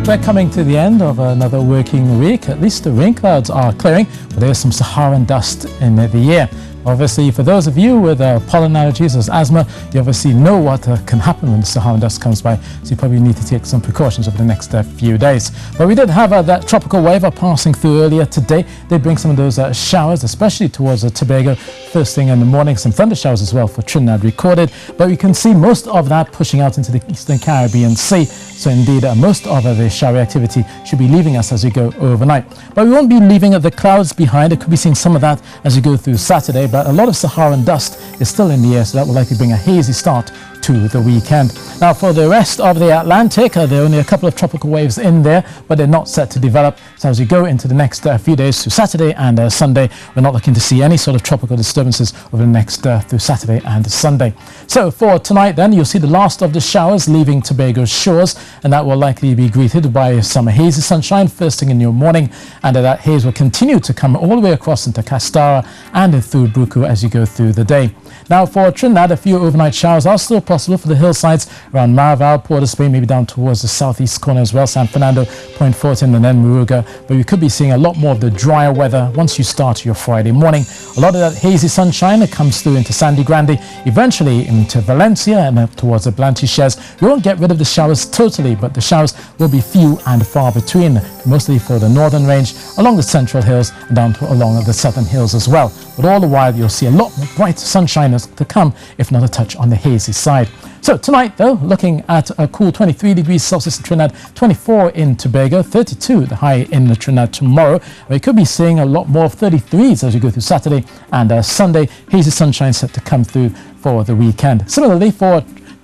We're coming to the end of another working week. At least the rain clouds are clearing, but there's some Saharan dust in the air. Obviously, for those of you with pollen allergies or asthma, you obviously know what can happen when the Saharan dust comes by, so you probably need to take some precautions over the next few days. But we did have that tropical wave passing through earlier today. They bring some of those showers, especially towards Tobago, first thing in the morning. Some thunder showers as well for Trinidad recorded, but we can see most of that pushing out into the Eastern Caribbean Sea. So indeed, most of the shower activity should be leaving us as we go overnight. But we won't be leaving the clouds behind. It could be seeing some of that as we go through Saturday, but a lot of Saharan dust is still in the air, so that will likely bring a hazy start to the weekend. Now for the rest of the Atlantic, there are only a couple of tropical waves in there, but they're not set to develop. So as we go into the next few days through Saturday and Sunday, we're not looking to see any sort of tropical disturbances over the next through Saturday and Sunday. So for tonight then, you'll see the last of the showers leaving Tobago's shores, and that will likely be greeted by some hazy sunshine first thing in your morning, and that haze will continue to come all the way across into Castara and through Bruku as you go through the day. Now for Trinidad, a few overnight showers are still possible for the hillsides around Maraval, Port of Spain, maybe down towards the southeast corner as well, San Fernando, Point Fortin and then Moruga. But we could be seeing a lot more of the drier weather once you start your Friday morning. A lot of that hazy sunshine that comes through into Sandy Grande, eventually into Valencia and up towards the Blanchisches. We won't get rid of the showers totally, but the showers will be few and far between, mostly for the northern range, along the central hills and down to along the southern hills as well. But all the while, you'll see a lot more bright sunshine to come, if not a touch on the hazy side. So tonight, though, looking at a cool 23 degrees Celsius in Trinidad, 24 in Tobago, 32 the high in the Trinidad tomorrow. We could be seeing a lot more of 33s as we go through Saturday and Sunday. Hazy sunshine set to come through for the weekend. Similarly, for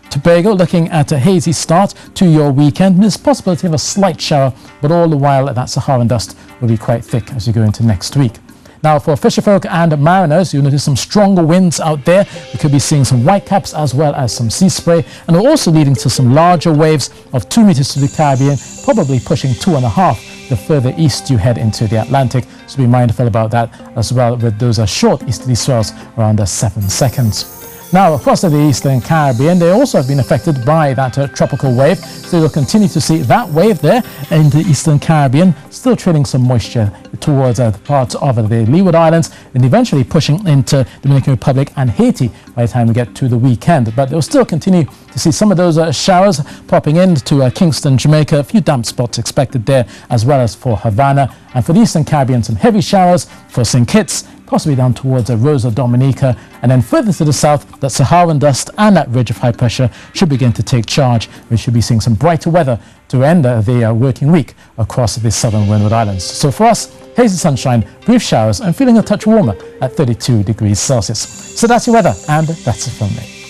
Tobago, looking at a hazy start to your weekend. There's possibility of a slight shower, but all the while that Saharan dust will be quite thick as you go into next week. Now for fisherfolk and mariners, you'll notice some stronger winds out there. We could be seeing some whitecaps as well as some sea spray, and also leading to some larger waves of 2 meters to the Caribbean, probably pushing 2.5 the further east you head into the Atlantic. So be mindful about that as well, with those short easterly swells around 7 seconds. Now, across the Eastern Caribbean, they also have been affected by that tropical wave. So you'll continue to see that wave there in the Eastern Caribbean, still trailing some moisture towards the parts of the Leeward Islands, and eventually pushing into Dominican Republic and Haiti by the time we get to the weekend. But they'll still continue to see some of those showers popping into Kingston, Jamaica. A few damp spots expected there, as well as for Havana. And for the Eastern Caribbean, some heavy showers for St. Kitts, possibly down towards Rosa Dominica, and then further to the south, that Saharan dust and that ridge of high pressure should begin to take charge. We should be seeing some brighter weather to end the working week across the southern Windward Islands. So for us, hazy sunshine, brief showers, and feeling a touch warmer at 32 degrees Celsius. So that's your weather, and that's it from me.